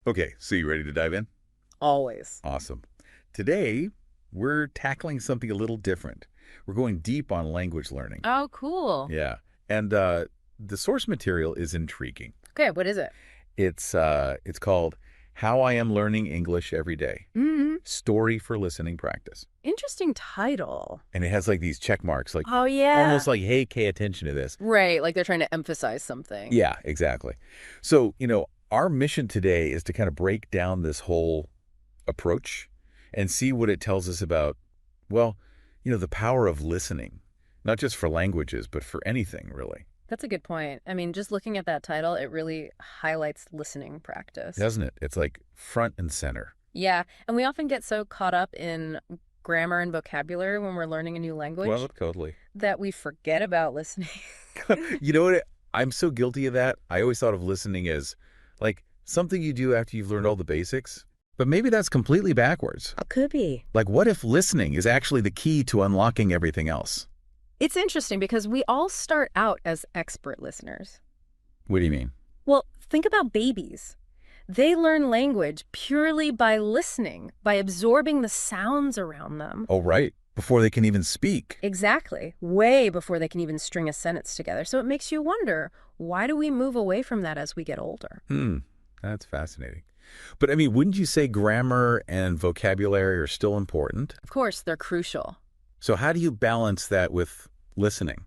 Okay, so you ready to dive in? Always. Awesome. Today, we're tackling something a little different. We're going deep on language learning. Oh, cool. Yeah. And the source material is intriguing. Okay, what is it? It's called How I Am Learning English Every Day. Hmm. Story for Listening Practice. Interesting title. And it has like these check marks, like Oh, yeah. almost like, hey, pay attention to this. Right, like they're trying to emphasize something. Yeah, exactly. So, our mission today is to kind of break down this whole approach and see what it tells us about, well, the power of listening, not just for languages, but for anything, really. That's a good point. I mean, just looking at that title, it really highlights listening practice. Doesn't it? It's like front and center. Yeah, and we often get so caught up in grammar and vocabulary when we're learning a new language Well, totally. that we forget about listening. You know what? I'm so guilty of that. I always thought of listening as like something you do after you've learned all the basics. But maybe that's completely backwards. Could be. Like, what if listening is actually the key to unlocking everything else? It's interesting because we all start out as expert listeners. What do you mean? Well, think about babies. They learn language purely by listening, by absorbing the sounds around them. Oh, right. Before they can even speak. Exactly. Way before they can even string a sentence together. So it makes you wonder, why do we move away from that as we get older? That's fascinating. But I mean, wouldn't you say grammar and vocabulary are still important? Of course, they're crucial. So how do you balance that with listening?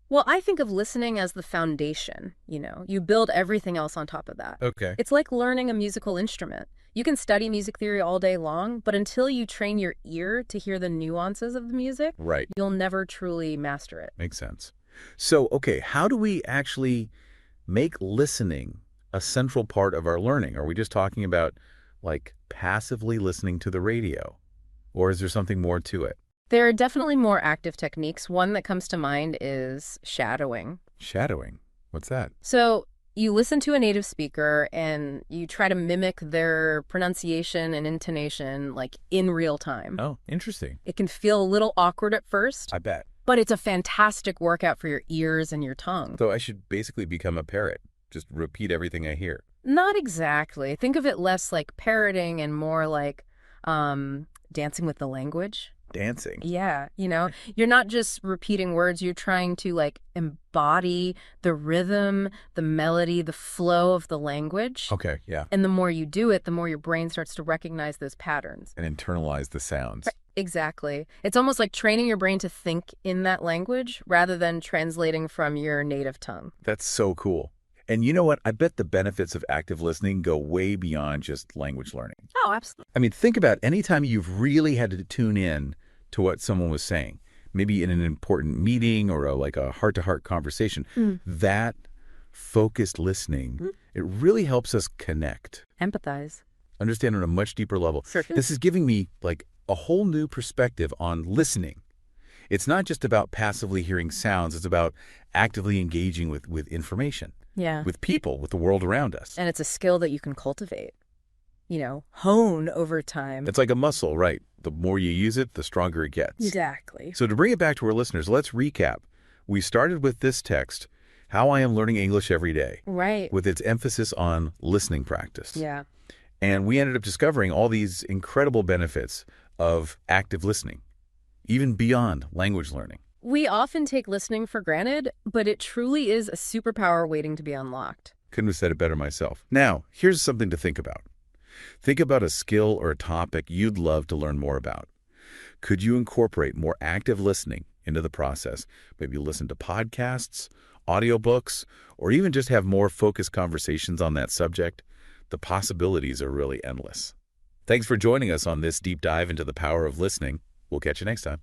Well, I think of listening as the foundation. You build everything else on top of that. Okay. It's like learning a musical instrument. You can study music theory all day long, but until you train your ear to hear the nuances of the music, Right. you'll never truly master it. Makes sense. So, okay, how do we actually make listening a central part of our learning? Are we just talking about like passively listening to the radio? Or is there something more to it? There are definitely more active techniques. One that comes to mind is shadowing. Shadowing. What's that? So you listen to a native speaker and you try to mimic their pronunciation and intonation like in real time. Oh, interesting. It can feel a little awkward at first, I bet. but it's a fantastic workout for your ears and your tongue. So I should basically become a parrot. Just repeat everything I hear. Not exactly. Think of it less like parroting and more like dancing with the language. Dancing. Yeah, you're not just repeating words, you're trying to like embody the rhythm, the melody, the flow of the language. Okay, yeah. And the more you do it, the more your brain starts to recognize those patterns. And internalize the sounds. Right. Exactly. It's almost like training your brain to think in that language rather than translating from your native tongue. That's so cool. And you know what? I bet the benefits of active listening go way beyond just language learning. Oh, absolutely. I mean, think about any time you've really had to tune in to what someone was saying, maybe in an important meeting or like a heart-to-heart conversation. That focused listening, it really helps us connect. Empathize. Understand on a much deeper level. Certainly. This is giving me like a whole new perspective on listening. It's not just about passively hearing sounds. It's about actively engaging with information. Yeah. With people, with the world around us. And it's a skill that you can cultivate, hone over time. It's like a muscle, right? The more you use it, the stronger it gets. Exactly. So to bring it back to our listeners, let's recap. We started with this text, How I Am Learning English Every Day, Right. with its emphasis on listening practice. Yeah. And we ended up discovering all these incredible benefits of active listening, even beyond language learning. We often take listening for granted, but it truly is a superpower waiting to be unlocked. Couldn't have said it better myself. Now, here's something to think about. Think about a skill or a topic you'd love to learn more about. Could you incorporate more active listening into the process? Maybe listen to podcasts, audiobooks, or even just have more focused conversations on that subject? The possibilities are really endless. Thanks for joining us on this deep dive into the power of listening. We'll catch you next time.